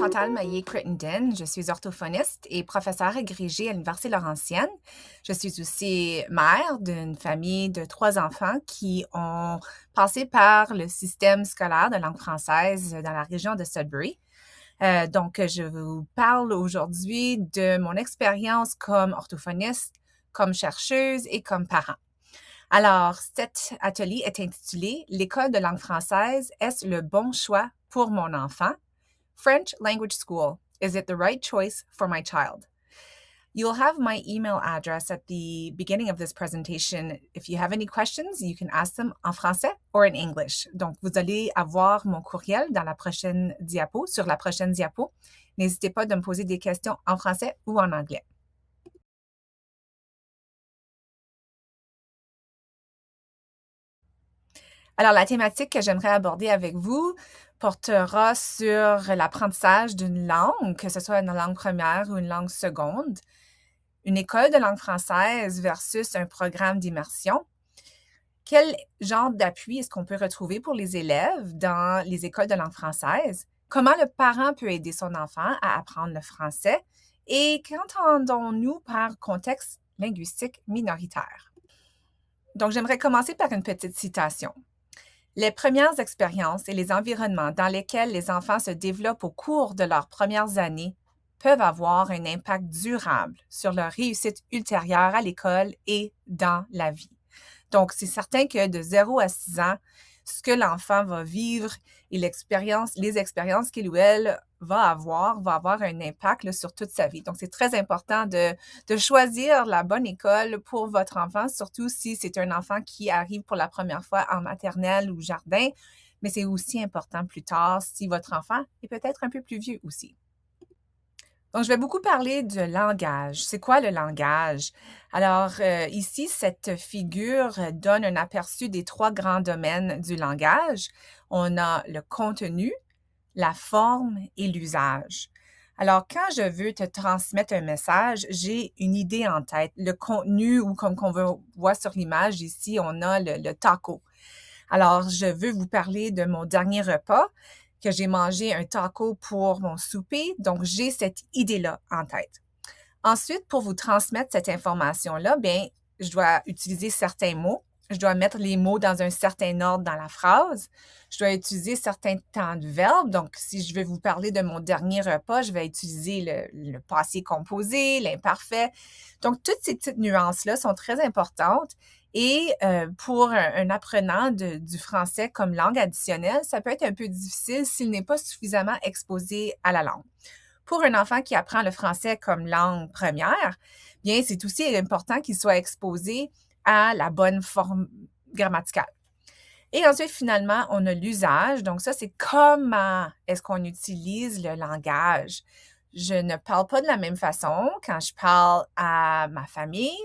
Chantal Maillé-Crittenden. Je suis orthophoniste et professeure agrégée à l'Université Laurentienne. Je suis aussi mère d'une famille de 3 enfants qui ont passé par le système scolaire de langue française dans la région de Sudbury. Donc, je vous parle aujourd'hui de mon expérience comme orthophoniste, comme chercheuse et comme parent. Alors, cet atelier est intitulé L'école de langue française, est-ce le bon choix pour mon enfant? French Language School, is it the right choice for my child? You'll have my email address at the beginning of this presentation. If you have any questions, you can ask them en français or in English. Donc, vous allez avoir mon courriel dans la prochaine diapo, sur la prochaine diapo. N'hésitez pas de me poser des questions en français ou en anglais. Alors, la thématique que j'aimerais aborder avec vous portera sur l'apprentissage d'une langue, que ce soit une langue première ou une langue seconde, une école de langue française versus un programme d'immersion. Quel genre d'appui est-ce qu'on peut retrouver pour les élèves dans les écoles de langue française? Comment le parent peut aider son enfant à apprendre le français? Et qu'entendons-nous par contexte linguistique minoritaire? Donc, j'aimerais commencer par une petite citation. Les premières expériences et les environnements dans lesquels les enfants se développent au cours de leurs premières années peuvent avoir un impact durable sur leur réussite ultérieure à l'école et dans la vie. Donc, c'est certain que de 0 à 6 ans, ce que l'enfant va vivre et les expériences qu'il ou elle va avoir un impact là, sur toute sa vie. Donc, c'est très important de choisir la bonne école pour votre enfant, surtout si c'est un enfant qui arrive pour la première fois en maternelle ou jardin, mais c'est aussi important plus tard si votre enfant est peut-être un peu plus vieux aussi. Donc, je vais beaucoup parler de langage. C'est quoi le langage? Alors, ici, cette figure donne un aperçu des 3 grands domaines du langage. On a le contenu, la forme et l'usage. Alors, quand je veux te transmettre un message, j'ai une idée en tête. Le contenu, ou comme qu'on voit sur l'image ici, on a le taco. Alors, je veux vous parler de mon dernier repas, que j'ai mangé un taco pour mon souper. Donc, j'ai cette idée-là en tête. Ensuite, pour vous transmettre cette information-là, bien, je dois utiliser certains mots. Je dois mettre les mots dans un certain ordre dans la phrase. Je dois utiliser certains temps de verbe. Donc, si je vais vous parler de mon dernier repas, je vais utiliser le passé composé, l'imparfait. Donc, toutes ces petites nuances-là sont très importantes. Et pour un apprenant du français comme langue additionnelle, ça peut être un peu difficile s'il n'est pas suffisamment exposé à la langue. Pour un enfant qui apprend le français comme langue première, bien, c'est aussi important qu'il soit exposé à la bonne forme grammaticale. Et ensuite, finalement, on a l'usage. Donc, ça, c'est comment est-ce qu'on utilise le langage. Je ne parle pas de la même façon quand je parle à ma famille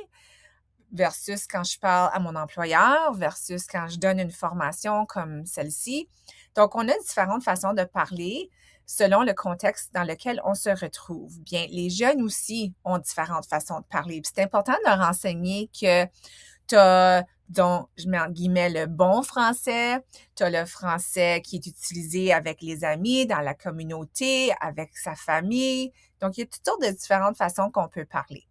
versus quand je parle à mon employeur versus quand je donne une formation comme celle-ci. Donc, on a différentes façons de parler selon le contexte dans lequel on se retrouve. Bien, les jeunes aussi ont différentes façons de parler. Puis c'est important de leur enseigner que tu as, donc, je mets en guillemets, le bon français, tu as le français qui est utilisé avec les amis, dans la communauté, avec sa famille. Donc, il y a toutes sortes de différentes façons qu'on peut parler.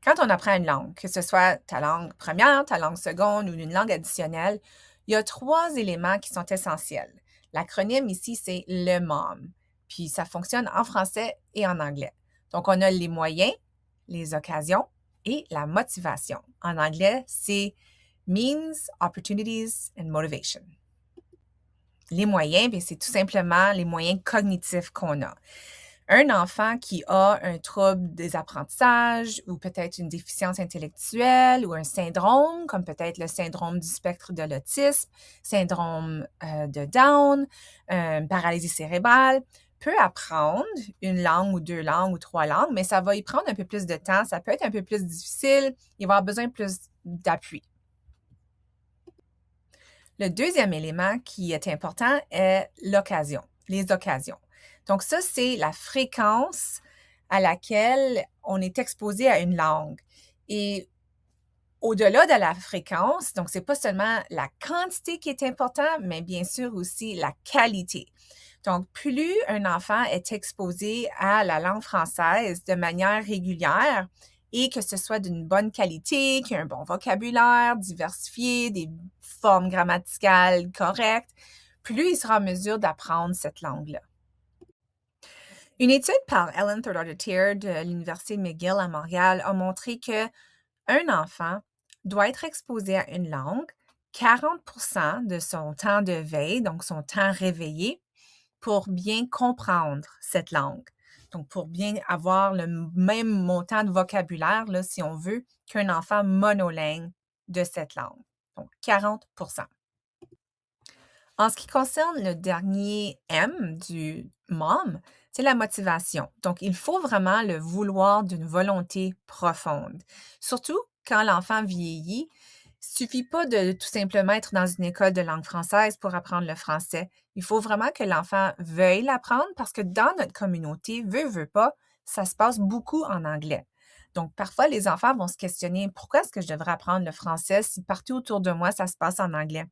Quand on apprend une langue, que ce soit ta langue première, ta langue seconde ou une langue additionnelle, il y a 3 éléments qui sont essentiels. L'acronyme ici, c'est le MOM, puis ça fonctionne en français et en anglais. Donc, on a les moyens, les occasions et la motivation. En anglais, c'est Means, Opportunities and Motivation. Les moyens, bien, c'est tout simplement les moyens cognitifs qu'on a. Un enfant qui a un trouble des apprentissages ou peut-être une déficience intellectuelle ou un syndrome, comme peut-être le syndrome du spectre de l'autisme, syndrome de Down, paralysie cérébrale, peut apprendre une langue ou 2 langues ou 3 langues, mais ça va y prendre un peu plus de temps, ça peut être un peu plus difficile, il va avoir besoin de plus d'appui. Le deuxième élément qui est important est l'occasion, les occasions. Donc ça, c'est la fréquence à laquelle on est exposé à une langue. Et au-delà de la fréquence, donc c'est pas seulement la quantité qui est importante, mais bien sûr aussi la qualité. Donc, plus un enfant est exposé à la langue française de manière régulière et que ce soit d'une bonne qualité, qu'il y ait un bon vocabulaire diversifié, des formes grammaticales correctes, plus il sera en mesure d'apprendre cette langue-là. Une étude par Ellen Thurlottier de l'Université McGill à Montréal a montré que un enfant doit être exposé à une langue 40% de son temps de veille, donc son temps réveillé, pour bien comprendre cette langue. Donc, pour bien avoir le même montant de vocabulaire, là, si on veut, qu'un enfant monolingue de cette langue. Donc, 40%. En ce qui concerne le dernier M du MOM, c'est la motivation. Donc, il faut vraiment le vouloir d'une volonté profonde. Surtout quand l'enfant vieillit, il ne suffit pas de tout simplement être dans une école de langue française pour apprendre le français. Il faut vraiment que l'enfant veuille l'apprendre parce que dans notre communauté, veut pas, ça se passe beaucoup en anglais. Donc, parfois, les enfants vont se questionner pourquoi est-ce que je devrais apprendre le français si partout autour de moi, ça se passe en anglais?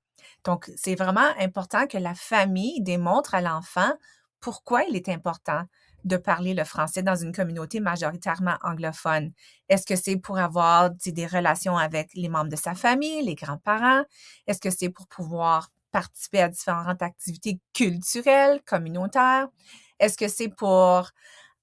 Donc, c'est vraiment important que la famille démontre à l'enfant pourquoi il est important de parler le français dans une communauté majoritairement anglophone. Est-ce que c'est pour avoir des relations avec les membres de sa famille, les grands-parents? Est-ce que c'est pour pouvoir participer à différentes activités culturelles, communautaires? Est-ce que c'est pour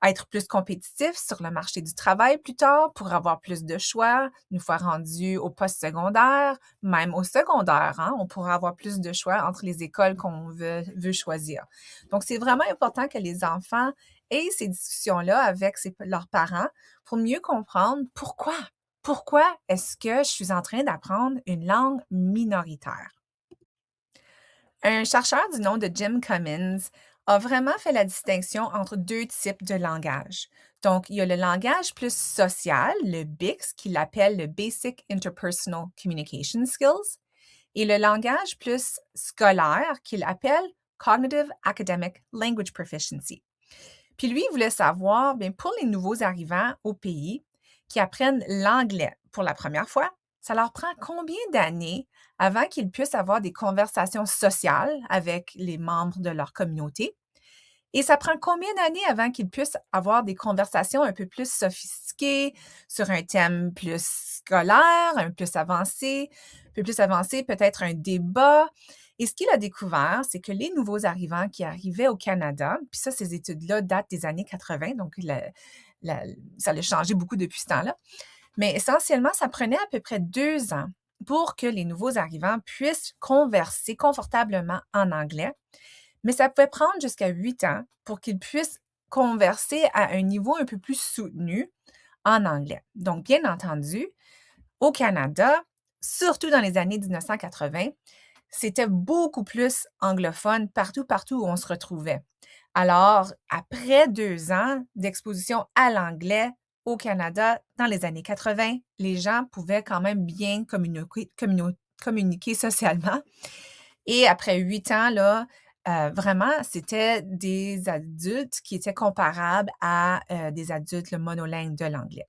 être plus compétitif sur le marché du travail plus tard pour avoir plus de choix, une fois rendu au post-secondaire, même au secondaire, hein, on pourra avoir plus de choix entre les écoles qu'on veut choisir. Donc, c'est vraiment important que les enfants aient ces discussions-là avec leurs parents pour mieux comprendre pourquoi. Pourquoi est-ce que je suis en train d'apprendre une langue minoritaire? Un chercheur du nom de Jim Cummins a vraiment fait la distinction entre deux types de langage. Donc, il y a le langage plus social, le BICS, qu'il appelle le Basic Interpersonal Communication Skills, et le langage plus scolaire qu'il appelle Cognitive Academic Language Proficiency. Puis lui, il voulait savoir, bien, pour les nouveaux arrivants au pays qui apprennent l'anglais pour la première fois, ça leur prend combien d'années avant qu'ils puissent avoir des conversations sociales avec les membres de leur communauté? Et ça prend combien d'années avant qu'ils puissent avoir des conversations un peu plus sophistiquées sur un thème plus scolaire, un peu plus avancé, peut-être un débat? Et ce qu'il a découvert, c'est que les nouveaux arrivants qui arrivaient au Canada, puis ça, ces études-là datent des années 80, donc ça a changé beaucoup depuis ce temps-là, mais essentiellement, ça prenait à peu près 2 ans pour que les nouveaux arrivants puissent converser confortablement en anglais, mais ça pouvait prendre jusqu'à 8 ans pour qu'ils puissent converser à un niveau un peu plus soutenu en anglais. Donc, bien entendu, au Canada, surtout dans les années 1980, c'était beaucoup plus anglophone partout où on se retrouvait. Alors, après 2 ans d'exposition à l'anglais au Canada, dans les années 80, les gens pouvaient quand même bien communiquer socialement. Et après 8 ans, là, vraiment, c'était des adultes qui étaient comparables à des adultes monolingues de l'anglais.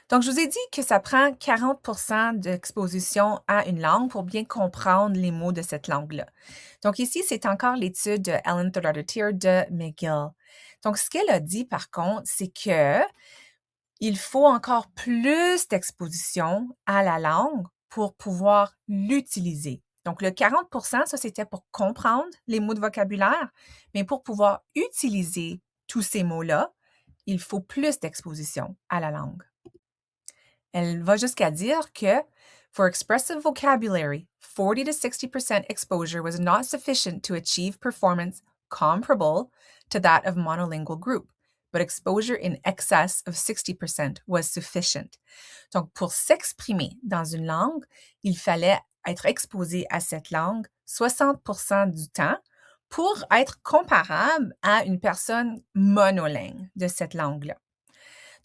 Donc, je vous ai dit que ça prend 40% d'exposition à une langue pour bien comprendre les mots de cette langue-là. Donc, ici, c'est encore l'étude de Ellen Thurlottier de McGill. Donc, ce qu'elle a dit, par contre, c'est que il faut encore plus d'exposition à la langue pour pouvoir l'utiliser. Donc, le 40%, ça, c'était pour comprendre les mots de vocabulaire, mais pour pouvoir utiliser tous ces mots-là, il faut plus d'exposition à la langue. Elle va jusqu'à dire que for expressive vocabulary, 40 to 60% exposure was not sufficient to achieve performance comparable to that of monolingual group, but exposure in excess of 60% was sufficient. Donc, pour s'exprimer dans une langue, il fallait être exposé à cette langue 60% du temps pour être comparable à une personne monolingue de cette langue-là.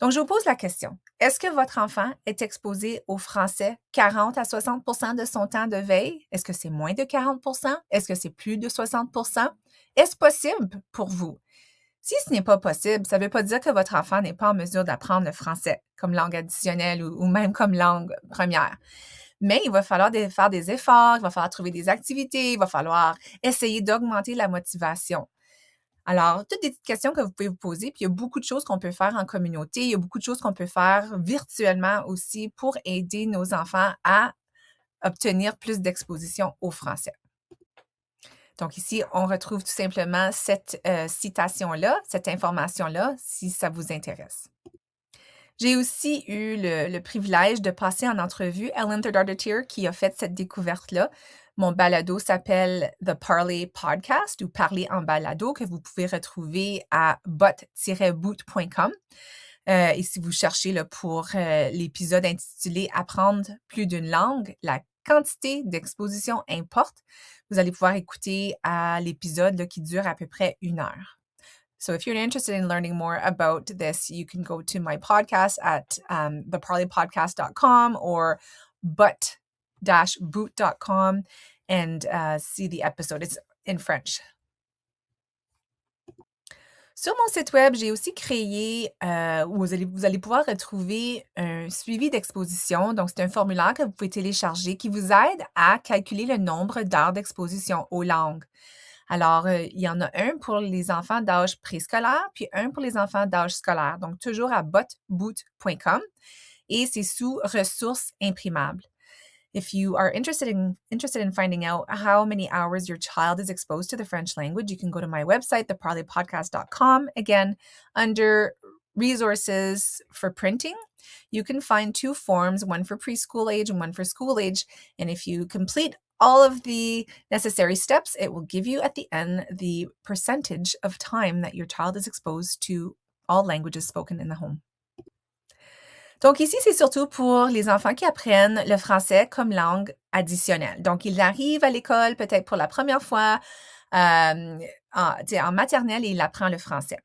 Donc, je vous pose la question. Est-ce que votre enfant est exposé au français 40 à 60% de son temps de veille? Est-ce que c'est moins de 40%? Est-ce que c'est plus de 60%? Est-ce possible pour vous? Si ce n'est pas possible, ça ne veut pas dire que votre enfant n'est pas en mesure d'apprendre le français comme langue additionnelle ou même comme langue première. Mais il va falloir faire des efforts, il va falloir trouver des activités, il va falloir essayer d'augmenter la motivation. Alors, toutes des petites questions que vous pouvez vous poser, puis il y a beaucoup de choses qu'on peut faire en communauté, il y a beaucoup de choses qu'on peut faire virtuellement aussi pour aider nos enfants à obtenir plus d'exposition au français. Donc ici, on retrouve tout simplement cette citation-là, cette information-là, si ça vous intéresse. J'ai aussi eu le privilège de passer en entrevue Ellen Thurdarder qui a fait cette découverte-là. Mon balado s'appelle The Parley Podcast ou Parler en balado que vous pouvez retrouver à bot-boot.com. Et si vous cherchez là, pour l'épisode intitulé Apprendre plus d'une langue, la quantité d'exposition importe, vous allez pouvoir écouter à l'épisode là, qui dure à peu près 1 heure. So if you're interested in learning more about this, you can go to my podcast at theparleypodcast.com or but-boot.com and see the episode. It's in French. Sur mon site web, j'ai aussi créé, où vous allez pouvoir retrouver un suivi d'exposition. Donc, c'est un formulaire que vous pouvez télécharger qui vous aide à calculer le nombre d'heures d'exposition aux langues. Alors, il y en a un pour les enfants d'âge préscolaire, puis un pour les enfants d'âge scolaire. Donc, toujours à botboot.com et c'est sous ressources imprimables. If you are interested in finding out how many hours your child is exposed to the French language, you can go to my website, theparleypodcast.com. Again, under resources for printing, you can find 2 forms, one for preschool age and one for school age. And if you complete all of the necessary steps, it will give you at the end the percentage of time that your child is exposed to all languages spoken in the home. Donc ici, c'est surtout pour les enfants qui apprennent le français comme langue additionnelle. Donc, ils arrivent à l'école peut-être pour la première fois en maternelle et ils apprennent le français.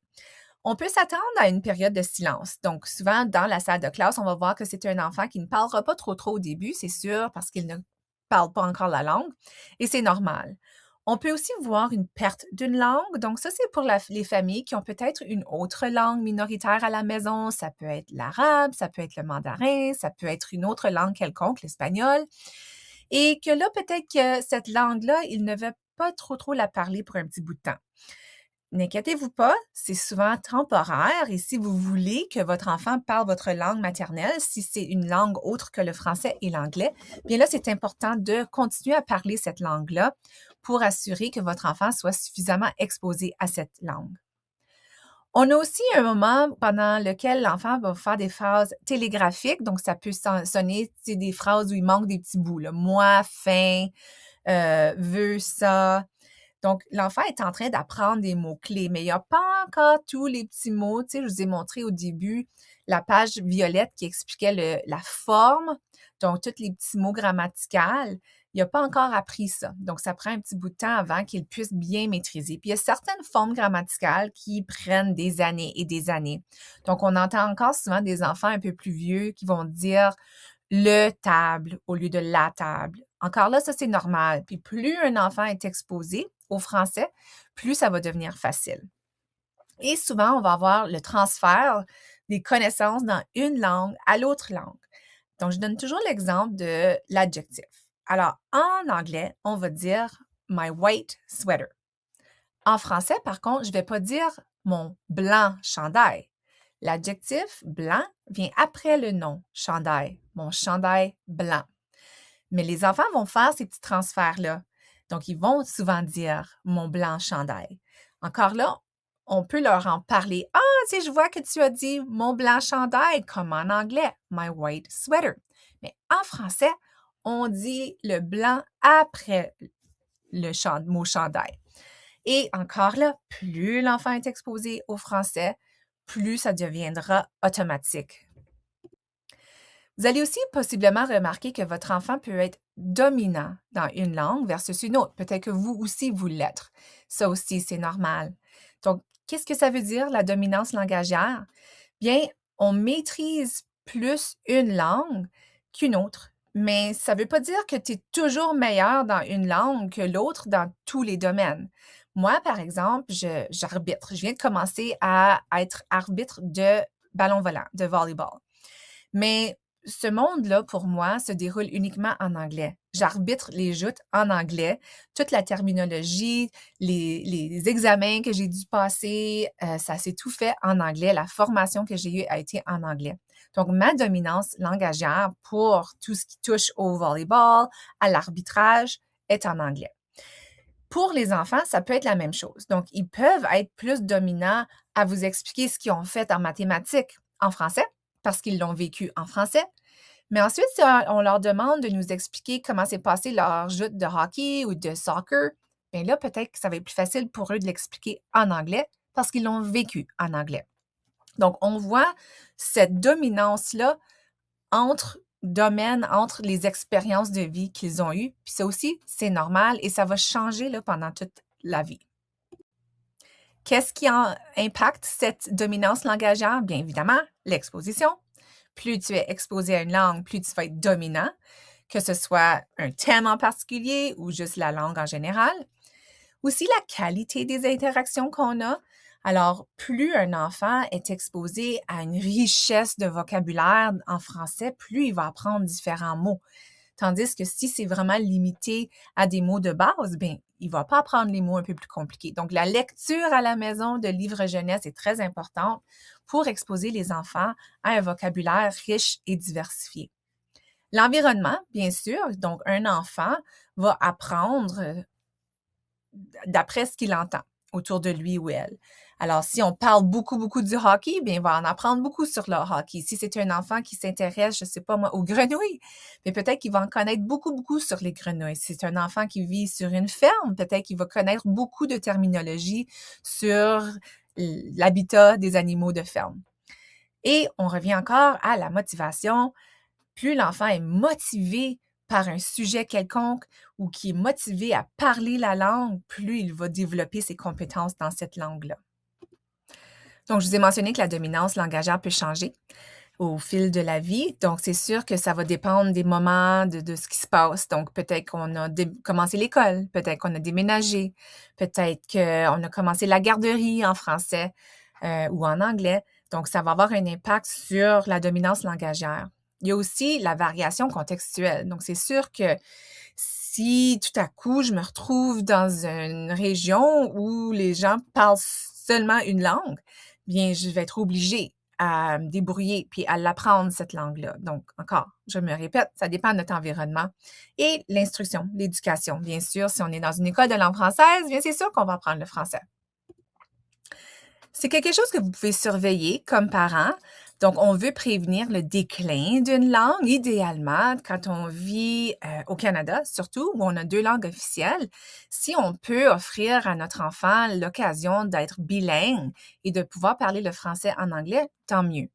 On peut s'attendre à une période de silence. Donc, souvent, dans la salle de classe, on va voir que c'est un enfant qui ne parlera pas trop au début, c'est sûr, parce qu'il ne parle pas encore la langue, et c'est normal. On peut aussi voir une perte d'une langue. Donc, ça, c'est pour les familles qui ont peut-être une autre langue minoritaire à la maison. Ça peut être l'arabe, ça peut être le mandarin, ça peut être une autre langue quelconque, l'espagnol. Et que là, peut-être que cette langue-là, il ne veut pas trop la parler pour un petit bout de temps. N'inquiétez-vous pas, c'est souvent temporaire et si vous voulez que votre enfant parle votre langue maternelle, si c'est une langue autre que le français et l'anglais, bien là, c'est important de continuer à parler cette langue-là pour assurer que votre enfant soit suffisamment exposé à cette langue. On a aussi un moment pendant lequel l'enfant va faire des phrases télégraphiques, donc ça peut sonner des phrases où il manque des petits bouts, là. Moi, faim, veux ça. Donc, l'enfant est en train d'apprendre des mots-clés, mais il n'y a pas encore tous les petits mots. Tu sais, je vous ai montré au début la page violette qui expliquait la forme, donc tous les petits mots grammaticaux. Il n'a pas encore appris ça. Donc, ça prend un petit bout de temps avant qu'il puisse bien maîtriser. Puis, il y a certaines formes grammaticales qui prennent des années et des années. Donc, on entend encore souvent des enfants un peu plus vieux qui vont dire le table au lieu de la table. Encore là, ça, c'est normal. Puis, plus un enfant est exposé au français, plus ça va devenir facile. Et souvent, on va avoir le transfert des connaissances dans une langue à l'autre langue. Donc, je donne toujours l'exemple de l'adjectif. Alors, en anglais, on va dire « my white sweater ». En français, par contre, je ne vais pas dire « mon blanc chandail ». L'adjectif « blanc » vient après le nom « chandail », mon chandail blanc. Mais les enfants vont faire ces petits transferts-là. Donc, ils vont souvent dire « mon blanc chandail ». Encore là, on peut leur en parler. « Ah, si je vois que tu as dit « mon blanc chandail » comme en anglais, « my white sweater ». Mais en français, on dit le blanc après le mot chandail. Et encore là, plus l'enfant est exposé au français, plus ça deviendra automatique. Vous allez aussi possiblement remarquer que votre enfant peut être dominant dans une langue versus une autre. Peut-être que vous aussi, vous l'êtes. Ça aussi, c'est normal. Donc, qu'est-ce que ça veut dire, la dominance langagière? Bien, on maîtrise plus une langue qu'une autre. Mais ça ne veut pas dire que tu es toujours meilleur dans une langue que l'autre dans tous les domaines. Moi, par exemple, j'arbitre. Je viens de commencer à être arbitre de ballon volant, de volleyball. Mais ce monde-là, pour moi, se déroule uniquement en anglais. J'arbitre les joutes en anglais. Toute la terminologie, les examens que j'ai dû passer, ça s'est tout fait en anglais. La formation que j'ai eue a été en anglais. Donc, ma dominance langagière pour tout ce qui touche au volleyball, à l'arbitrage, est en anglais. Pour les enfants, ça peut être la même chose. Donc, ils peuvent être plus dominants à vous expliquer ce qu'ils ont fait en mathématiques en français, parce qu'ils l'ont vécu en français. Mais ensuite, si on leur demande de nous expliquer comment s'est passé leur joute de hockey ou de soccer, bien là, peut-être que ça va être plus facile pour eux de l'expliquer en anglais parce qu'ils l'ont vécu en anglais. Donc, on voit cette dominance-là entre domaines, entre les expériences de vie qu'ils ont eues. Puis ça aussi, c'est normal et ça va changer là, pendant toute la vie. Qu'est-ce qui impacte cette dominance langagière? Bien évidemment, l'exposition. Plus tu es exposé à une langue, plus tu vas être dominant, que ce soit un thème en particulier ou juste la langue en général. Aussi, la qualité des interactions qu'on a. Alors, plus un enfant est exposé à une richesse de vocabulaire en français, plus il va apprendre différents mots. Tandis que si c'est vraiment limité à des mots de base, bien, il ne va pas apprendre les mots un peu plus compliqués. Donc, la lecture à la maison de livres jeunesse est très importante pour exposer les enfants à un vocabulaire riche et diversifié. L'environnement, bien sûr, donc un enfant va apprendre d'après ce qu'il entend autour de lui ou elle. Alors, si on parle beaucoup du hockey, bien, il va en apprendre beaucoup sur le hockey. Si c'est un enfant qui s'intéresse, je ne sais pas moi, aux grenouilles, mais peut-être qu'il va en connaître beaucoup sur les grenouilles. Si c'est un enfant qui vit sur une ferme, peut-être qu'il va connaître beaucoup de terminologie sur l'habitat des animaux de ferme. Et on revient encore à la motivation. Plus l'enfant est motivé par un sujet quelconque ou qui est motivé à parler la langue, plus il va développer ses compétences dans cette langue-là. Donc, je vous ai mentionné que la dominance langagière peut changer au fil de la vie. Donc, c'est sûr que ça va dépendre des moments, de ce qui se passe. Donc, peut-être qu'on a commencé l'école, peut-être qu'on a déménagé, peut-être qu'on a commencé la garderie en français ou en anglais. Donc, ça va avoir un impact sur la dominance langagière. Il y a aussi la variation contextuelle. Donc, c'est sûr que si tout à coup, je me retrouve dans une région où les gens parlent seulement une langue, bien, je vais être obligée à me débrouiller puis à l'apprendre, cette langue-là. Donc, encore, je me répète, ça dépend de notre environnement. Et l'instruction, l'éducation, bien sûr, si on est dans une école de langue française, bien, c'est sûr qu'on va apprendre le français. C'est quelque chose que vous pouvez surveiller comme parent. Donc, on veut prévenir le déclin d'une langue, idéalement, quand on vit au Canada, surtout, où on a 2 langues officielles. Si on peut offrir à notre enfant l'occasion d'être bilingue et de pouvoir parler le français en anglais, tant mieux.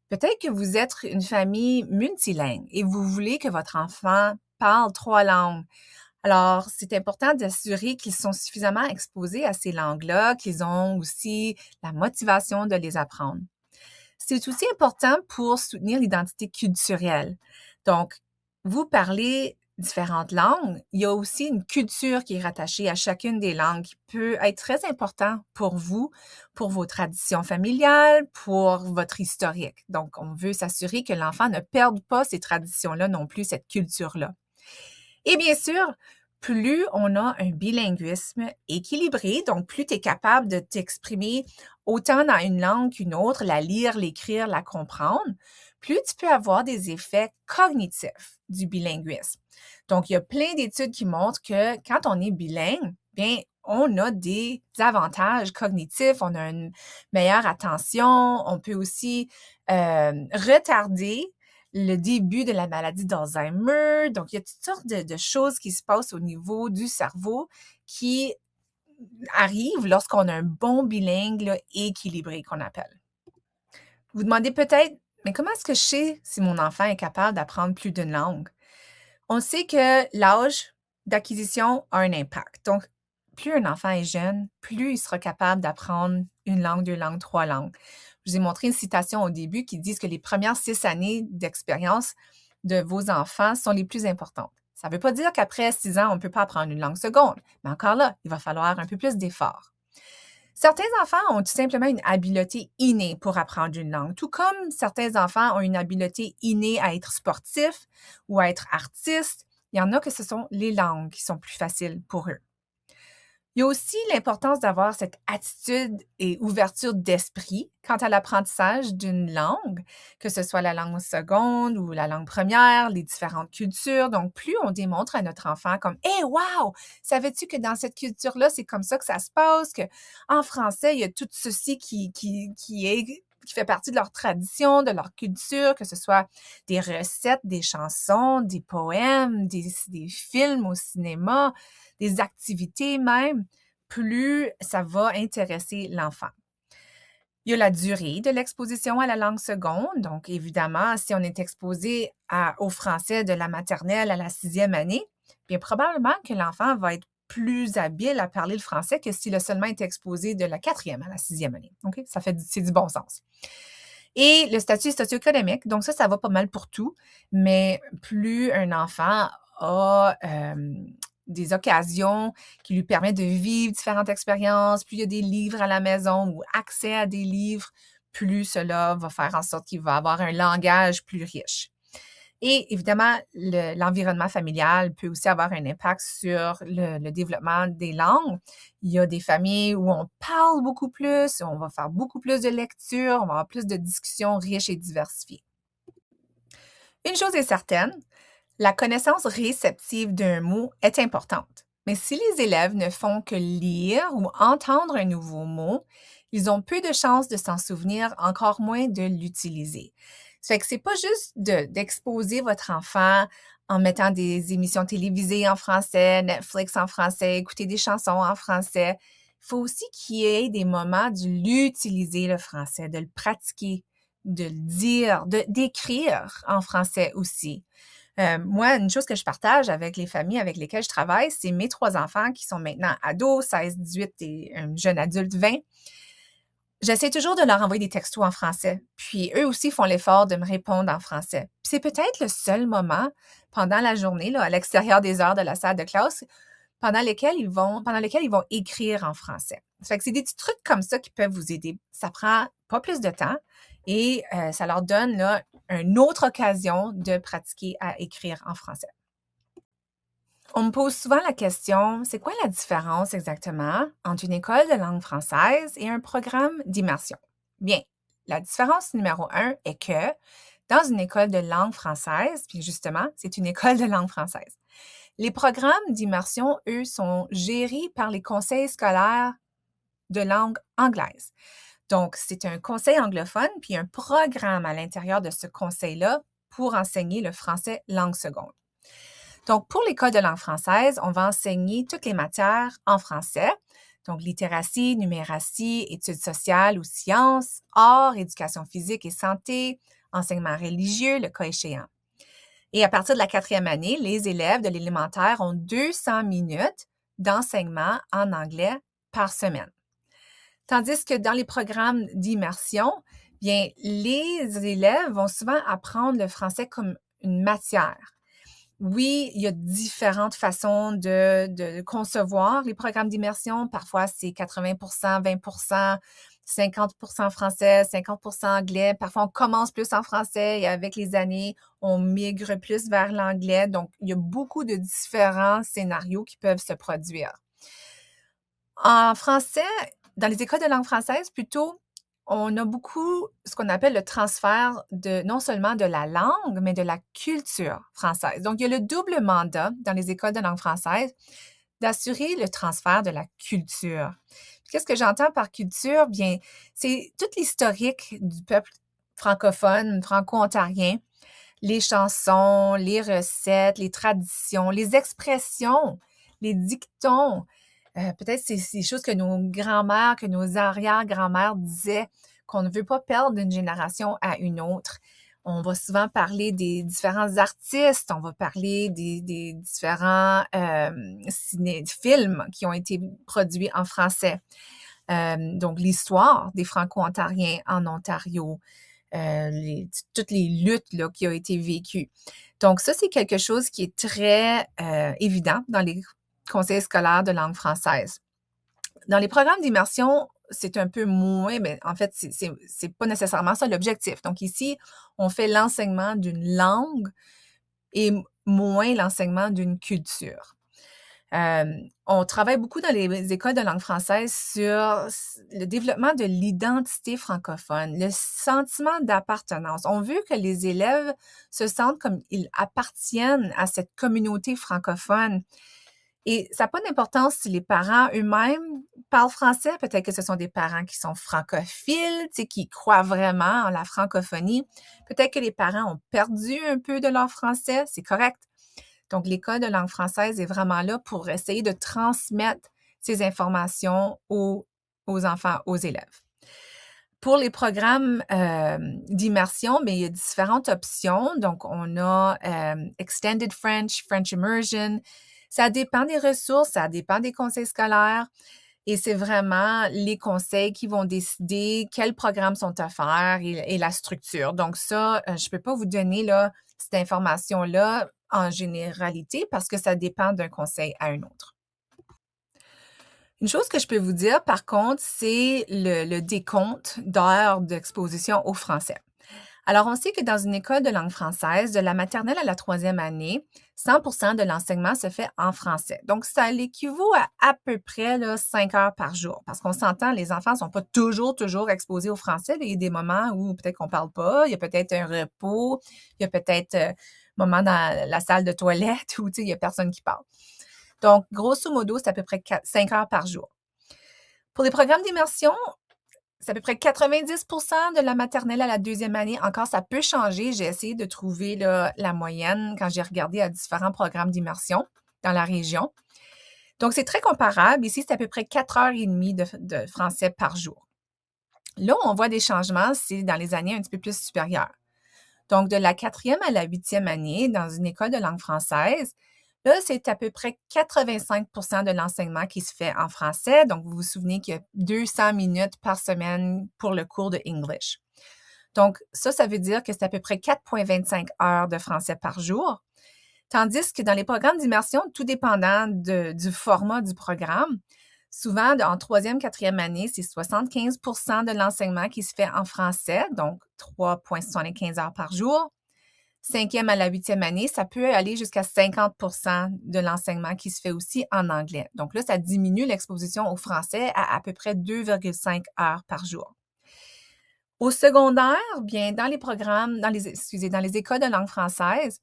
Peut-être que vous êtes une famille multilingue et vous voulez que votre enfant parle 3 langues. Alors, c'est important d'assurer qu'ils sont suffisamment exposés à ces langues-là, qu'ils ont aussi la motivation de les apprendre. C'est aussi important pour soutenir l'identité culturelle. Donc, vous parlez différentes langues, il y a aussi une culture qui est rattachée à chacune des langues qui peut être très important pour vous, pour vos traditions familiales, pour votre historique. Donc, on veut s'assurer que l'enfant ne perde pas ces traditions-là non plus, cette culture-là. Et bien sûr, plus on a un bilinguisme équilibré, donc plus tu es capable de t'exprimer autant dans une langue qu'une autre, la lire, l'écrire, la comprendre, plus tu peux avoir des effets cognitifs du bilinguisme. Donc, il y a plein d'études qui montrent que quand on est bilingue, bien, on a des avantages cognitifs, on a une meilleure attention, on peut aussi retarder le début de la maladie d'Alzheimer. Donc, il y a toutes sortes de choses qui se passent au niveau du cerveau qui arrivent lorsqu'on a un bon bilingue là, équilibré, qu'on appelle. Vous vous demandez peut-être, mais comment est-ce que je sais si mon enfant est capable d'apprendre plus d'une langue? On sait que l'âge d'acquisition a un impact. Donc, plus un enfant est jeune, plus il sera capable d'apprendre une langue, 2 langues, 3 langues. Je vous ai montré une citation au début qui dit que les premières 6 années d'expérience de vos enfants sont les plus importantes. Ça ne veut pas dire qu'après 6 ans, on ne peut pas apprendre une langue seconde, mais encore là, il va falloir un peu plus d'efforts. Certains enfants ont tout simplement une habileté innée pour apprendre une langue, tout comme certains enfants ont une habileté innée à être sportifs ou à être artistes. Il y en a que ce sont les langues qui sont plus faciles pour eux. Il y a aussi l'importance d'avoir cette attitude et ouverture d'esprit quant à l'apprentissage d'une langue, que ce soit la langue seconde ou la langue première, les différentes cultures. Donc, plus on démontre à notre enfant comme Hey, wow! Savais-tu que dans cette culture-là, c'est comme ça que ça se passe, que en français, il y a tout ceci qui fait partie de leur tradition, de leur culture, que ce soit des recettes, des chansons, des poèmes, des films au cinéma, des activités même, plus ça va intéresser l'enfant. Il y a la durée de l'exposition à la langue seconde. Donc, évidemment, si on est exposé au français de la maternelle à la 6e année, bien probablement que l'enfant va être plus habile à parler le français que s'il a seulement été exposé de la 4e à la 6e année. OK? C'est du bon sens. Et le statut socio-économique, donc ça va pas mal pour tout, mais plus un enfant a des occasions qui lui permettent de vivre différentes expériences, plus il y a des livres à la maison ou accès à des livres, plus cela va faire en sorte qu'il va avoir un langage plus riche. Et évidemment, l'environnement familial peut aussi avoir un impact sur le développement des langues. Il y a des familles où on parle beaucoup plus, on va faire beaucoup plus de lectures, on va avoir plus de discussions riches et diversifiées. Une chose est certaine, la connaissance réceptive d'un mot est importante. Mais si les élèves ne font que lire ou entendre un nouveau mot, ils ont peu de chances de s'en souvenir, encore moins de l'utiliser. Ça fait que c'est pas juste d'exposer votre enfant en mettant des émissions télévisées en français, Netflix en français, écouter des chansons en français. Il faut aussi qu'il y ait des moments de l'utiliser le français, de le pratiquer, de le dire, d'écrire en français aussi. Moi, une chose que je partage avec les familles avec lesquelles je travaille, c'est mes 3 enfants qui sont maintenant ados, 16, 18 et un jeune adulte, 20. J'essaie toujours de leur envoyer des textos en français, puis eux aussi font l'effort de me répondre en français. Puis c'est peut-être le seul moment pendant la journée, là, à l'extérieur des heures de la salle de classe, pendant lesquels ils vont écrire en français. Ça fait que c'est des petits trucs comme ça qui peuvent vous aider. Ça prend pas plus de temps et ça leur donne là, une autre occasion de pratiquer à écrire en français. On me pose souvent la question, c'est quoi la différence exactement entre une école de langue française et un programme d'immersion? Bien, la différence numéro 1 est que dans une école de langue française, puis justement, c'est une école de langue française, les programmes d'immersion, eux, sont gérés par les conseils scolaires de langue anglaise. Donc, c'est un conseil anglophone, puis un programme à l'intérieur de ce conseil-là pour enseigner le français langue seconde. Donc, pour l'école de langue française, on va enseigner toutes les matières en français, donc littératie, numératie, études sociales ou sciences, arts, éducation physique et santé, enseignement religieux, le cas échéant. Et à partir de la 4e année, les élèves de l'élémentaire ont 200 minutes d'enseignement en anglais par semaine. Tandis que dans les programmes d'immersion, bien, les élèves vont souvent apprendre le français comme une matière. Oui, il y a différentes façons de concevoir les programmes d'immersion. Parfois, c'est 80 20 50 français, 50 anglais. Parfois, on commence plus en français et avec les années, on migre plus vers l'anglais. Donc, il y a beaucoup de différents scénarios qui peuvent se produire. En français, dans les écoles de langue française, plutôt, on a beaucoup ce qu'on appelle le transfert de non seulement de la langue, mais de la culture française. Donc, il y a le double mandat dans les écoles de langue française d'assurer le transfert de la culture. Qu'est-ce que j'entends par culture? Bien, c'est tout l'historique du peuple francophone, franco-ontarien, les chansons, les recettes, les traditions, les expressions, les dictons. Peut-être c'est des choses que nos grands-mères, que nos arrière-grands-mères disaient qu'on ne veut pas perdre d'une génération à une autre. On va souvent parler des différents artistes, on va parler des différents films qui ont été produits en français. Donc, l'histoire des Franco-Ontariens en Ontario, toutes les luttes là, qui ont été vécues. Donc, ça, c'est quelque chose qui est très évident dans les conseils scolaires de langue française. Dans les programmes d'immersion, c'est un peu moins, mais en fait, c'est pas nécessairement ça l'objectif. Donc ici, on fait l'enseignement d'une langue et moins l'enseignement d'une culture. On travaille beaucoup dans les écoles de langue française sur le développement de l'identité francophone, le sentiment d'appartenance. On veut que les élèves se sentent comme ils appartiennent à cette communauté francophone. Et ça n'a pas d'importance si les parents eux-mêmes parlent français. Peut-être que ce sont des parents qui sont francophiles, qui croient vraiment en la francophonie. Peut-être que les parents ont perdu un peu de leur français. C'est correct. Donc, l'École de langue française est vraiment là pour essayer de transmettre ces informations aux enfants, aux élèves. Pour les programmes d'immersion, mais il y a différentes options. Donc, on a Extended French, French Immersion. Ça dépend des ressources, ça dépend des conseils scolaires. Et c'est vraiment les conseils qui vont décider quels programmes sont offerts et la structure. Donc ça, je ne peux pas vous donner là, cette information-là en généralité parce que ça dépend d'un conseil à un autre. Une chose que je peux vous dire, par contre, c'est le décompte d'heures d'exposition au français. Alors, on sait que dans une école de langue française, de la maternelle à la troisième année, 100% de l'enseignement se fait en français. Donc, ça l'équivaut à peu près là, 5 heures par jour. Parce qu'on s'entend, les enfants ne sont pas toujours exposés au français. Il y a des moments où peut-être qu'on ne parle pas, il y a peut-être un repos, il y a peut-être un moment dans la salle de toilette où il n'y a personne qui parle. Donc, grosso modo, c'est à peu près 5 heures par jour. Pour les programmes d'immersion, c'est à peu près 90% de la maternelle à la deuxième année. Encore, ça peut changer. J'ai essayé de trouver là, la moyenne quand j'ai regardé à différents programmes d'immersion dans la région. Donc, c'est très comparable. Ici, c'est à peu près 4 heures et demie de français par jour. Là où on voit des changements, c'est dans les années un petit peu plus supérieures. Donc, de la 4e à la 8e année, dans une école de langue française, là, c'est à peu près 85% de l'enseignement qui se fait en français. Donc, vous vous souvenez qu'il y a 200 minutes par semaine pour le cours de English. Donc, ça veut dire que c'est à peu près 4,25 heures de français par jour. Tandis que dans les programmes d'immersion, tout dépendant du format du programme, souvent, en 3e, 4e année, c'est 75% de l'enseignement qui se fait en français, donc 3,75 heures par jour. 5e à la 8e année, ça peut aller jusqu'à 50% de l'enseignement qui se fait aussi en anglais. Donc là, ça diminue l'exposition au français à peu près 2,5 heures par jour. Au secondaire, bien, dans les programmes, dans les écoles de langue française,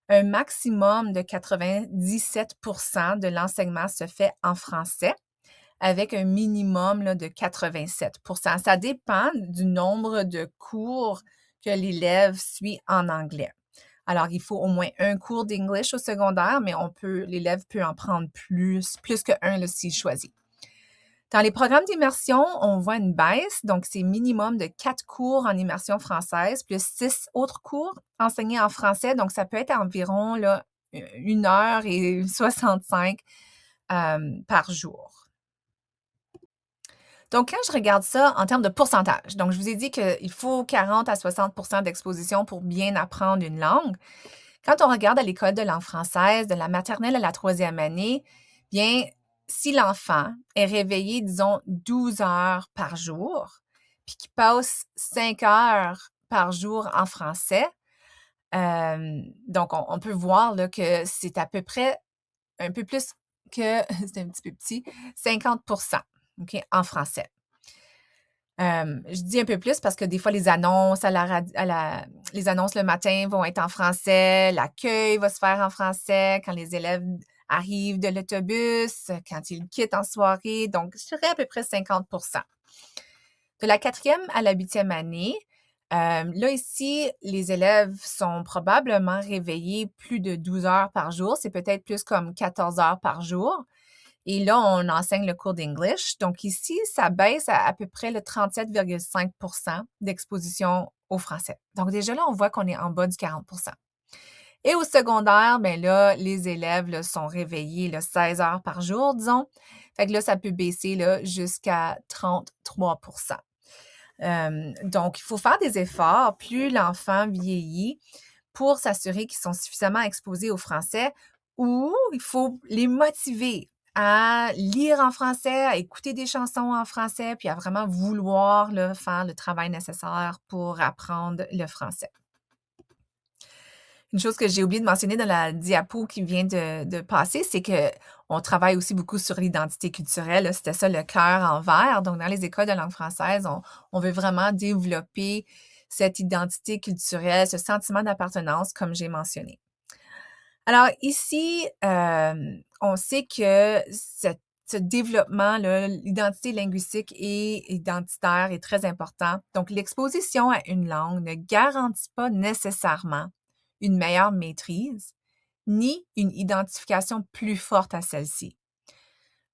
un maximum de 97% de l'enseignement se fait en français, avec un minimum là, de 87%. Ça dépend du nombre de cours que l'élève suit en anglais. Alors, il faut au moins un cours d'English au secondaire, mais l'élève peut en prendre plus qu'un s'il choisit. Dans les programmes d'immersion, on voit une baisse, donc c'est minimum de 4 cours en immersion française, plus 6 autres cours enseignés en français, donc ça peut être environ là, 1h65 par jour. Donc, quand je regarde ça en termes de pourcentage, donc je vous ai dit qu'il faut 40 à 60% d'exposition pour bien apprendre une langue. Quand on regarde à l'école de langue française, de la maternelle à la troisième année, bien, si l'enfant est réveillé, disons, 12 heures par jour, puis qu'il passe 5 heures par jour en français, donc on peut voir là, que c'est à peu près un peu plus que, c'est un petit peu petit, 50%, OK, en français. Je dis un peu plus parce que des fois, les annonces les annonces le matin vont être en français, l'accueil va se faire en français quand les élèves arrivent de l'autobus, quand ils quittent en soirée. Donc, je dirais à peu près 50%. De la 4e à la 8e année, là, ici, les élèves sont probablement réveillés plus de 12 heures par jour. C'est peut-être plus comme 14 heures par jour. Et là, on enseigne le cours d'English. Donc ici, ça baisse à peu près le 37,5% d'exposition au français. Donc déjà là, on voit qu'on est en bas du 40%. Et au secondaire, bien là, les élèves là, sont réveillés là, 16 heures par jour, disons. Fait que là, ça peut baisser là, jusqu'à 33%. Donc, il faut faire des efforts plus l'enfant vieillit pour s'assurer qu'ils sont suffisamment exposés au français ou il faut les motiver à lire en français, à écouter des chansons en français, puis à vraiment vouloir là, faire le travail nécessaire pour apprendre le français. Une chose que j'ai oublié de mentionner dans la diapo qui vient de passer, c'est qu'on travaille aussi beaucoup sur l'identité culturelle, là. C'était ça le cœur en vert. Donc, dans les écoles de langue française, on veut vraiment développer cette identité culturelle, ce sentiment d'appartenance, comme j'ai mentionné. Alors ici, on sait que ce développement-là, l'identité linguistique et identitaire est très important. Donc, l'exposition à une langue ne garantit pas nécessairement une meilleure maîtrise, ni une identification plus forte à celle-ci.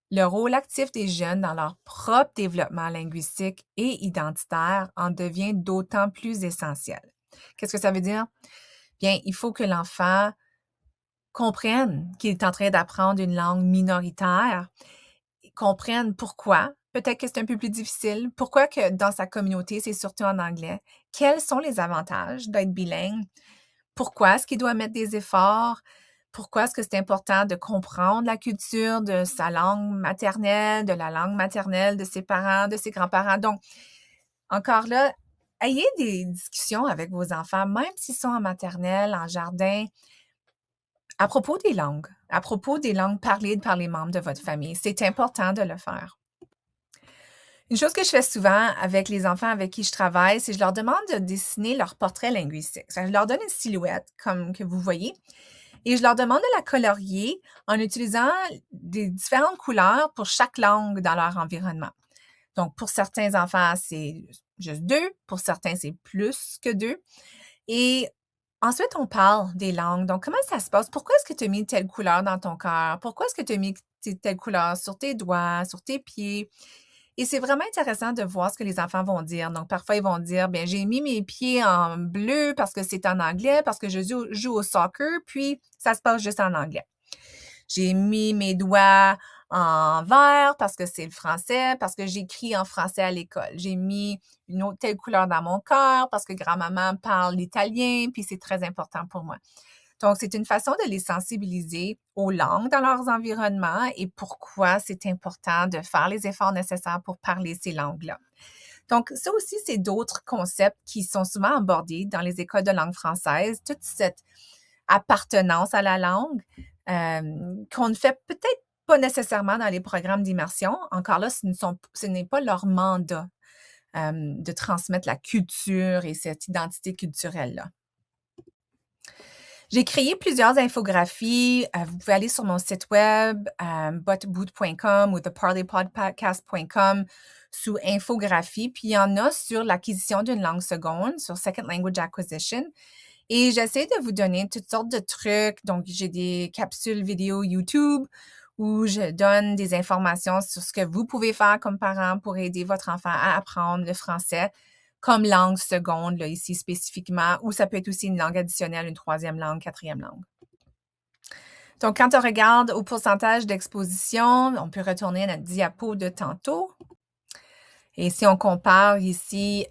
Le rôle actif des jeunes dans leur propre développement linguistique et identitaire en devient d'autant plus essentiel. Qu'est-ce que ça veut dire? Bien, il faut que l'enfant comprenne qu'il est en train d'apprendre une langue minoritaire, comprenne pourquoi. Peut-être que c'est un peu plus difficile. Pourquoi que dans sa communauté, c'est surtout en anglais? Quels sont les avantages d'être bilingue? Pourquoi est-ce qu'il doit mettre des efforts? Pourquoi est-ce que c'est important de comprendre la culture de sa langue maternelle, de la langue maternelle de ses parents, de ses grands-parents? Donc, encore là, ayez des discussions avec vos enfants, même s'ils sont en maternelle, en jardin, à propos des langues parlées par les membres de votre famille. C'est important de le faire. Une chose que je fais souvent avec les enfants avec qui je travaille, c'est que je leur demande de dessiner leur portrait linguistique. Je leur donne une silhouette, comme que vous voyez, et je leur demande de la colorier en utilisant des différentes couleurs pour chaque langue dans leur environnement. Donc, pour certains enfants, c'est juste 2, pour certains, c'est plus que 2. Et ensuite, on parle des langues. Donc, comment ça se passe? Pourquoi est-ce que tu as mis telle couleur dans ton cœur? Pourquoi est-ce que tu as mis telle couleur sur tes doigts, sur tes pieds? Et c'est vraiment intéressant de voir ce que les enfants vont dire. Donc, parfois, ils vont dire, bien, j'ai mis mes pieds en bleu parce que c'est en anglais, parce que je joue au soccer, puis ça se passe juste en anglais. J'ai mis mes doigts en vert parce que c'est le français, parce que j'écris en français à l'école. J'ai mis une autre telle couleur dans mon cœur parce que grand-maman parle l'italien, puis c'est très important pour moi. Donc, c'est une façon de les sensibiliser aux langues dans leurs environnements et pourquoi c'est important de faire les efforts nécessaires pour parler ces langues-là. Donc, ça aussi, c'est d'autres concepts qui sont souvent abordés dans les écoles de langue française, toute cette appartenance à la langue qu'on ne fait peut-être pas nécessairement dans les programmes d'immersion. Encore là, ce n'est pas leur mandat de transmettre la culture et cette identité culturelle-là. J'ai créé plusieurs infographies. Vous pouvez aller sur mon site web, butboot.com ou theparleypodcast.com sous infographie. Puis il y en a sur l'acquisition d'une langue seconde, sur Second Language Acquisition. Et j'essaie de vous donner toutes sortes de trucs. Donc, j'ai des capsules vidéo YouTube où je donne des informations sur ce que vous pouvez faire comme parent pour aider votre enfant à apprendre le français comme langue seconde, là, ici spécifiquement, ou ça peut être aussi une langue additionnelle, une troisième langue, quatrième langue. Donc, quand on regarde au pourcentage d'exposition, on peut retourner à notre diapo de tantôt. Et si on compare ici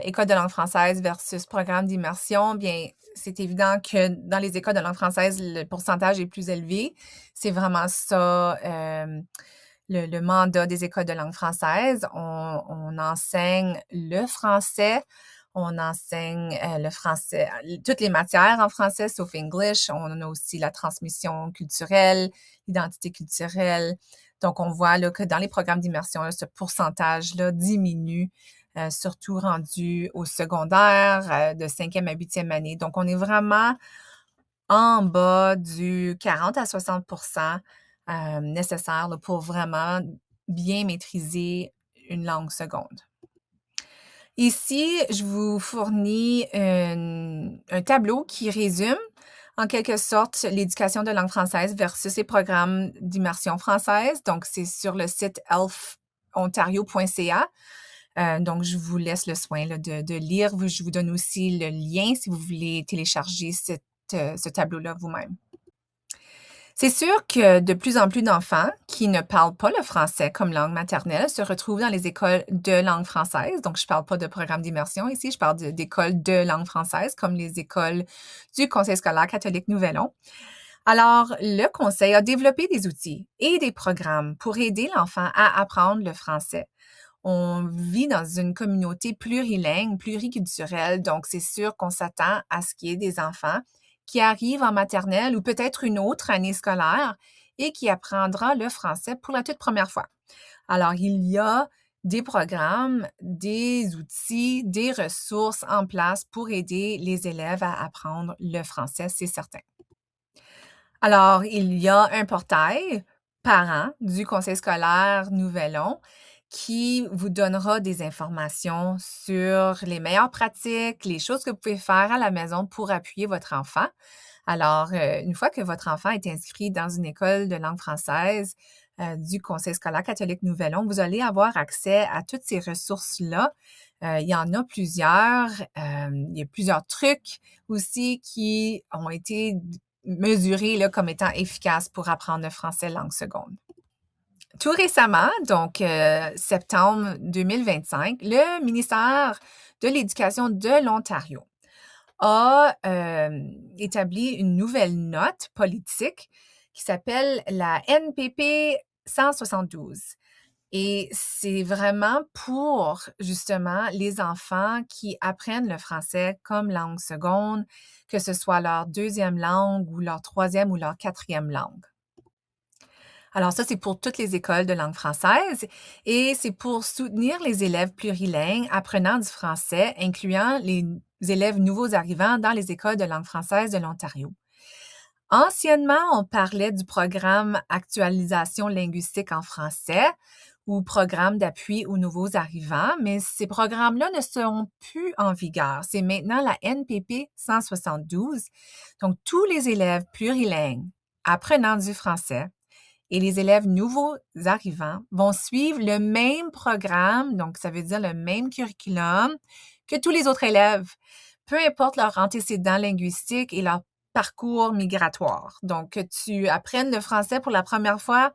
école de langue française versus programme d'immersion, bien, c'est évident que dans les écoles de langue française, le pourcentage est plus élevé. C'est vraiment ça le mandat des écoles de langue française. On enseigne le français, on enseigne le français, toutes les matières en français, sauf English. On a aussi la transmission culturelle, l'identité culturelle. Donc, on voit là, que dans les programmes d'immersion, ce pourcentage-là diminue, surtout rendu au secondaire, de 5e à 8e année. Donc, on est vraiment en bas du 40 à 60% nécessaire là, pour vraiment bien maîtriser une langue seconde. Ici, je vous fournis un tableau qui résume en quelque sorte l'éducation de langue française versus les programmes d'immersion française. Donc, c'est sur le site elfontario.ca. Donc, je vous laisse le soin là, de lire. Je vous donne aussi le lien si vous voulez télécharger ce tableau-là vous-même. C'est sûr que de plus en plus d'enfants qui ne parlent pas le français comme langue maternelle se retrouvent dans les écoles de langue française. Donc, je ne parle pas de programme d'immersion ici, je parle d'écoles de langue française comme les écoles du Conseil scolaire catholique Nouvelon. Alors, le conseil a développé des outils et des programmes pour aider l'enfant à apprendre le français. On vit dans une communauté plurilingue, pluriculturelle, donc c'est sûr qu'on s'attend à ce qu'il y ait des enfants qui arrivent en maternelle ou peut-être une autre année scolaire et qui apprendra le français pour la toute première fois. Alors, il y a des programmes, des outils, des ressources en place pour aider les élèves à apprendre le français, c'est certain. Alors, il y a un portail parent du conseil scolaire Nouvelon qui vous donnera des informations sur les meilleures pratiques, les choses que vous pouvez faire à la maison pour appuyer votre enfant. Alors, une fois que votre enfant est inscrit dans une école de langue française du conseil scolaire catholique Nouvelon, vous allez avoir accès à toutes ces ressources-là. Il y en a plusieurs. Il y a plusieurs trucs aussi qui ont été mesurés là, comme étant efficaces pour apprendre le français langue seconde. Tout récemment, donc septembre 2025, le ministère de l'Éducation de l'Ontario a établi une nouvelle note politique qui s'appelle la NPP 172. Et c'est vraiment pour, justement, les enfants qui apprennent le français comme langue seconde, que ce soit leur deuxième langue ou leur troisième ou leur quatrième langue. Alors ça, c'est pour toutes les écoles de langue française et c'est pour soutenir les élèves plurilingues apprenant du français, incluant les élèves nouveaux arrivants dans les écoles de langue française de l'Ontario. Anciennement, on parlait du programme Actualisation linguistique en français ou programme d'appui aux nouveaux arrivants, mais ces programmes-là ne seront plus en vigueur. C'est maintenant la NPP 172. Donc, tous les élèves plurilingues apprenant du français et les élèves nouveaux arrivants vont suivre le même programme, donc ça veut dire le même curriculum que tous les autres élèves, peu importe leur antécédent linguistique et leur parcours migratoire. Donc, que tu apprennes le français pour la première fois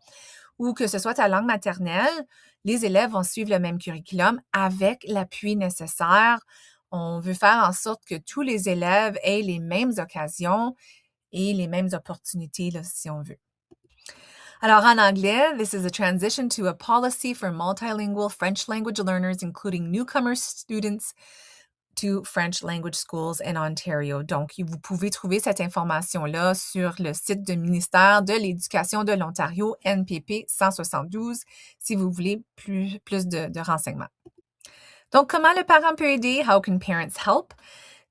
ou que ce soit ta langue maternelle, les élèves vont suivre le même curriculum avec l'appui nécessaire. On veut faire en sorte que tous les élèves aient les mêmes occasions et les mêmes opportunités, là, si on veut. Alors, en anglais, this is a transition to a policy for multilingual French language learners, including newcomer students to French language schools in Ontario. Donc, vous pouvez trouver cette information-là sur le site du ministère de l'Éducation de l'Ontario, NPP 172, si vous voulez plus de renseignements. Donc, comment le parent peut aider? How can parents help?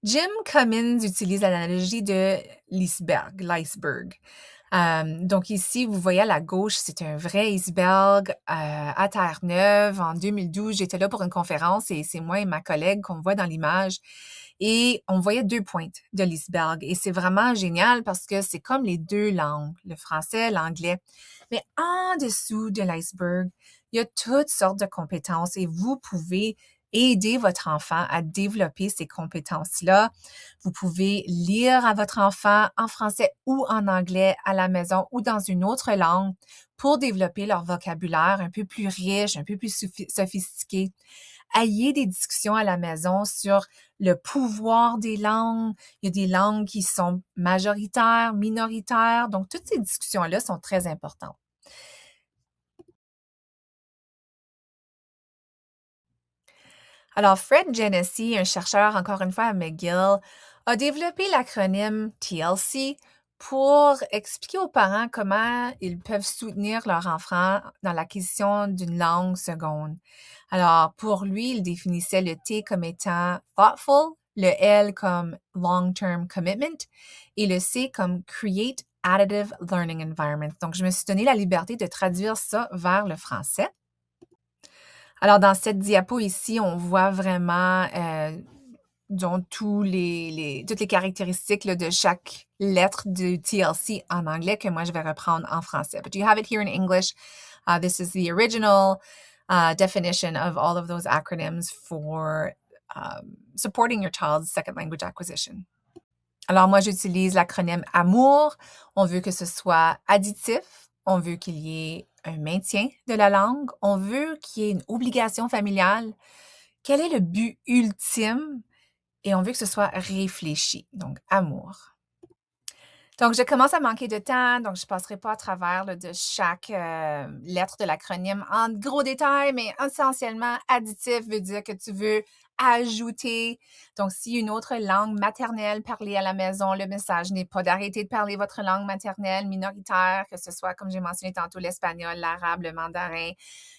Jim Cummins utilise l'analogie de l'iceberg. Donc ici, vous voyez à la gauche, c'est un vrai iceberg à Terre-Neuve. En 2012, j'étais là pour une conférence et c'est moi et ma collègue qu'on voit dans l'image. Et on voyait 2 pointes de l'iceberg. Et c'est vraiment génial parce que c'est comme les 2 langues, le français, l'anglais. Mais en dessous de l'iceberg, il y a toutes sortes de compétences et vous pouvez aider votre enfant à développer ces compétences-là. Vous pouvez lire à votre enfant en français ou en anglais à la maison ou dans une autre langue pour développer leur vocabulaire un peu plus riche, un peu plus sophistiqué. Ayez des discussions à la maison sur le pouvoir des langues. Il y a des langues qui sont majoritaires, minoritaires. Donc, toutes ces discussions-là sont très importantes. Alors, Fred Genesee, un chercheur encore une fois à McGill, a développé l'acronyme TLC pour expliquer aux parents comment ils peuvent soutenir leur enfant dans l'acquisition d'une langue seconde. Alors, pour lui, il définissait le T comme étant thoughtful, le L comme long-term commitment et le C comme create additive learning environment. Donc, je me suis donné la liberté de traduire ça vers le français. Alors, dans cette diapo ici, on voit vraiment disons, toutes les caractéristiques là, de chaque lettre du TLC en anglais que moi, je vais reprendre en français. But you have it here in English. This is the original definition of all of those acronyms for supporting your child's second language acquisition. Alors, moi, j'utilise l'acronyme AMOUR. On veut que ce soit additif. On veut qu'il y ait un maintien de la langue. On veut qu'il y ait une obligation familiale. Quel est le but ultime? Et on veut que ce soit réfléchi. Donc, AMOUR. Donc, je commence à manquer de temps, donc je ne passerai pas à travers là, de chaque lettre de l'acronyme en gros détail, mais essentiellement, additif veut dire que tu veux ajouter. Donc, si une autre langue maternelle parlée à la maison, le message n'est pas d'arrêter de parler votre langue maternelle minoritaire, que ce soit, comme j'ai mentionné tantôt, l'espagnol, l'arabe, le mandarin.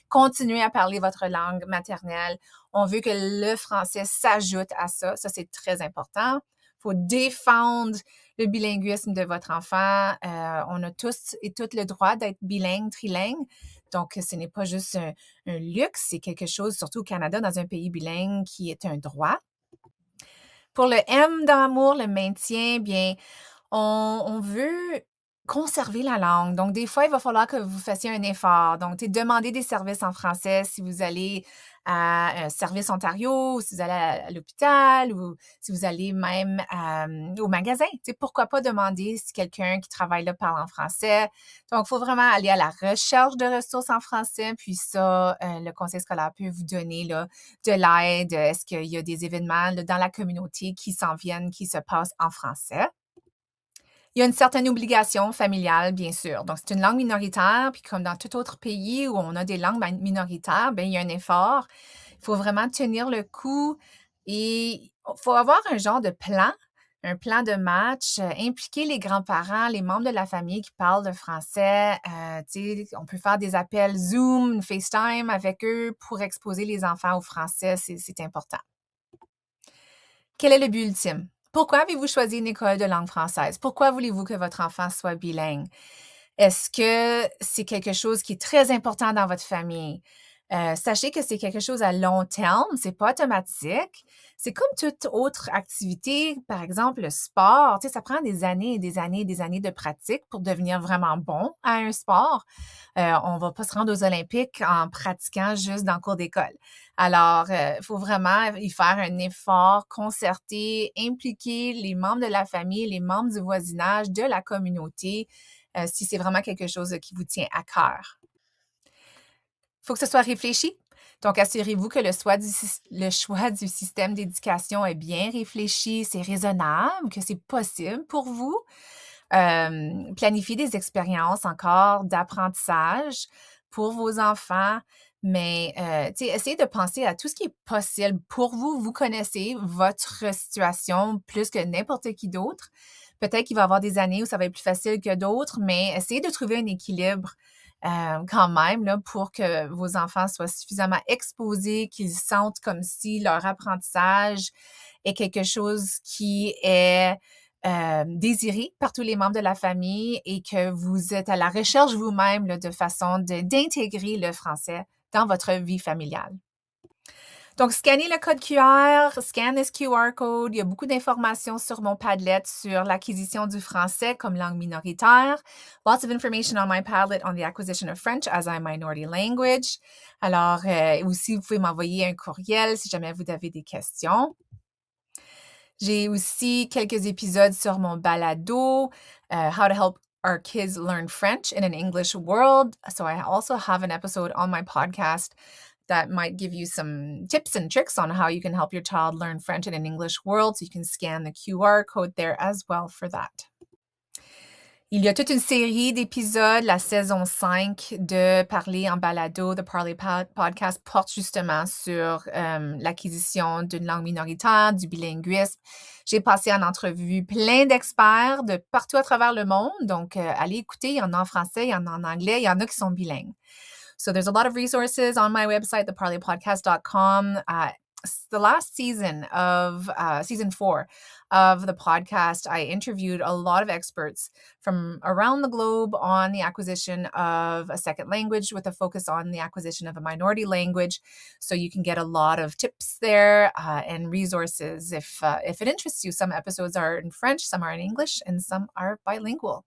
Continuez à parler votre langue maternelle. On veut que le français s'ajoute à ça. Ça, c'est très important. Il faut défendre le bilinguisme de votre enfant. On a tous et toutes le droit d'être bilingue, trilingue. Donc, ce n'est pas juste un luxe, c'est quelque chose, surtout au Canada, dans un pays bilingue, qui est un droit. Pour le M d'amour, le maintien, bien, on veut conserver la langue. Donc, des fois, il va falloir que vous fassiez un effort. Donc, demandez des services en français si vous allez à un service Ontario, ou si vous allez à l'hôpital, ou si vous allez même au magasin. Pourquoi pas demander si quelqu'un qui travaille là parle en français. Donc, il faut vraiment aller à la recherche de ressources en français. Puis ça, le conseil scolaire peut vous donner là, de l'aide. Est-ce qu'il y a des événements là, dans la communauté qui s'en viennent, qui se passent en français? Il y a une certaine obligation familiale, bien sûr. Donc, c'est une langue minoritaire, puis comme dans tout autre pays où on a des langues minoritaires, bien, il y a un effort. Il faut vraiment tenir le coup et il faut avoir un plan de match, impliquer les grands-parents, les membres de la famille qui parlent le français. On peut faire des appels Zoom, FaceTime avec eux pour exposer les enfants au français. C'est important. Quel est le but ultime? Pourquoi avez-vous choisi une école de langue française? Pourquoi voulez-vous que votre enfant soit bilingue? Est-ce que c'est quelque chose qui est très important dans votre famille? Sachez que c'est quelque chose à long terme, c'est pas automatique. C'est comme toute autre activité, par exemple le sport. Ça prend des années et des années et des années de pratique pour devenir vraiment bon à un sport. On va pas se rendre aux Olympiques en pratiquant juste dans le cours d'école. Alors, il faut vraiment y faire un effort concerté, impliquer les membres de la famille, les membres du voisinage, de la communauté, si c'est vraiment quelque chose qui vous tient à cœur. Il faut que ce soit réfléchi. Donc, assurez-vous que le choix du système d'éducation est bien réfléchi, c'est raisonnable, que c'est possible pour vous. Planifiez des expériences encore d'apprentissage pour vos enfants, mais essayez de penser à tout ce qui est possible pour vous. Vous connaissez votre situation plus que n'importe qui d'autre. Peut-être qu'il va y avoir des années où ça va être plus facile que d'autres, mais essayez de trouver un équilibre quand même là, pour que vos enfants soient suffisamment exposés, qu'ils sentent comme si leur apprentissage est quelque chose qui est désiré par tous les membres de la famille et que vous êtes à la recherche vous-même là, de façon d'intégrer le français dans votre vie familiale. Donc, scannez le code QR, scan this QR code. Il y a beaucoup d'informations sur mon Padlet sur l'acquisition du français comme langue minoritaire. Lots of information on my Padlet on the acquisition of French as a minority language. Alors, aussi, vous pouvez m'envoyer un courriel si jamais vous avez des questions. J'ai aussi quelques épisodes sur mon balado, How to Help Our Kids Learn French in an English World. So I also have an episode on my podcast that might give you some tips and tricks on how you can help your child learn French in an English world. So you can scan the QR code there as well for that. Il y a toute une série d'épisodes, la saison 5 de Parler en balado, The Parley Podcast, porte justement sur l'acquisition d'une langue minoritaire, du bilinguisme. J'ai passé en entrevue plein d'experts de partout à travers le monde. Donc, allez écouter, il y en a en français, il y en a en anglais, il y en a qui sont bilingues. So there's a lot of resources on my website, theparleypodcast.com. The last season of season 4 of the podcast, I interviewed a lot of experts from around the globe on the acquisition of a second language with a focus on the acquisition of a minority language. So you can get a lot of tips there and resources if it interests you. Some episodes are in French, some are in English, and some are bilingual.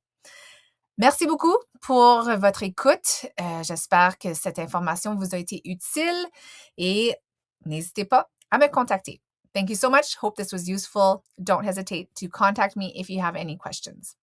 Merci beaucoup pour votre écoute. J'espère que cette information vous a été utile et n'hésitez pas à me contacter. Thank you so much. Hope this was useful. Don't hesitate to contact me if you have any questions.